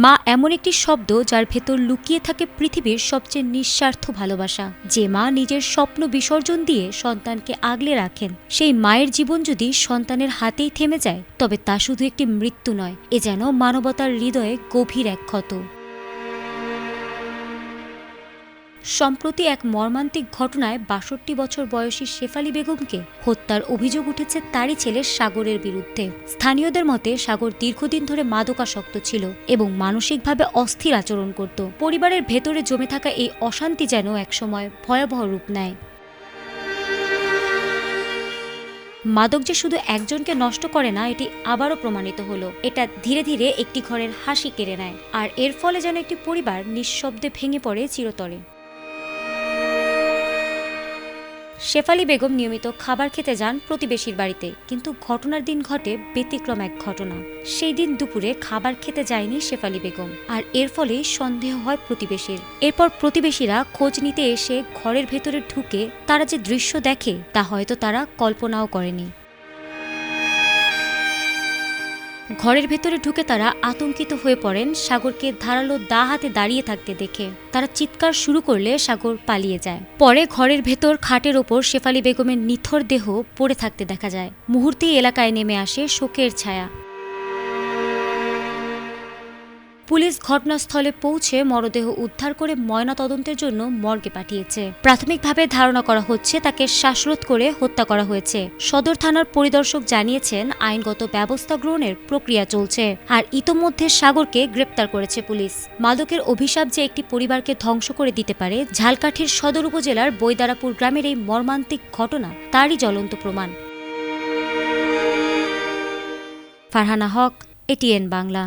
মা এমন একটি শব্দ যার ভেতর লুকিয়ে থাকে পৃথিবীর সবচেয়ে নিঃস্বার্থ ভালোবাসা। যে মা নিজের স্বপ্ন বিসর্জন দিয়ে সন্তানকে আগলে রাখেন, সেই মায়ের জীবন যদি সন্তানের হাতেই থেমে যায়, তবে তা শুধু একটি মৃত্যু নয়, এ যেন মানবতার হৃদয়ে গভীর এক ক্ষত। সম্প্রতি এক মর্মান্তিক ঘটনায় ৬২ বছর বয়সী শেফালী বেগমকে হত্যার অভিযোগ উঠেছে তারই ছেলে সাগরের বিরুদ্ধে। স্থানীয়দের মতে সাগর দীর্ঘদিন ধরে মাদকাসক্ত ছিল এবং মানসিকভাবে অস্থির আচরণ করত। পরিবারের ভেতরে জমে থাকা এই অশান্তি যেন একসময় ভয়াবহ রূপ নেয়। মাদক যে শুধু একজনকে নষ্ট করে না, এটি আবারও প্রমাণিত হলো। এটা ধীরে ধীরে একটি ঘরের হাসি কেড়ে নেয়, আর এর ফলে যেন একটি পরিবার নিঃশব্দে ভেঙে পড়ে চিরতরে। শেফালী বেগম নিয়মিত খাবার খেতে যান প্রতিবেশীর বাড়িতে, কিন্তু ঘটনার দিন ঘটে ব্যতিক্রম এক ঘটনা। সেই দিন দুপুরে খাবার খেতে যায়নি শেফালী বেগম, আর এর ফলেই সন্দেহ হয় প্রতিবেশীর। এরপর প্রতিবেশীরা খোঁজ নিতে এসে ঘরের ভেতরে ঢুকে তারা যে দৃশ্য দেখে তা হয়তো তারা কল্পনাও করেনি। ঘরের ভেতরে ঢুকে তারা আতঙ্কিত হয়ে পড়েন সাগরকে ধারালো দা হাতে দাঁড়িয়ে থাকতে দেখে। তারা চিৎকার শুরু করলে সাগর পালিয়ে যায়। পরে ঘরের ভেতর খাটের ওপর শেফালী বেগমের নিথর দেহ পড়ে থাকতে দেখা যায়। মুহূর্তেই এলাকায় নেমে আসে শোকের ছায়া। পুলিশ ঘটনাস্থলে পৌঁছে মরদেহ উদ্ধার করে ময়নাতদন্তের জন্য মর্গে পাঠিয়েছে। প্রাথমিকভাবে ধারণা করা হচ্ছে তাকে শ্বাসরোধ করে হত্যা করা হয়েছে। সদর থানার পরিদর্শক জানিয়েছেন আইনগত ব্যবস্থা গ্রহণের প্রক্রিয়া চলছে, আর ইতোমধ্যে সাগরকে গ্রেপ্তার করেছে পুলিশ। মাদকের অভিশাপ যে একটি পরিবারকে ধ্বংস করে দিতে পারে, ঝালকাঠির সদর উপজেলার বৈদারাপুর গ্রামের এই মর্মান্তিক ঘটনা তারই জ্বলন্ত প্রমাণ। ফারহানা হক, এটিএন বাংলা।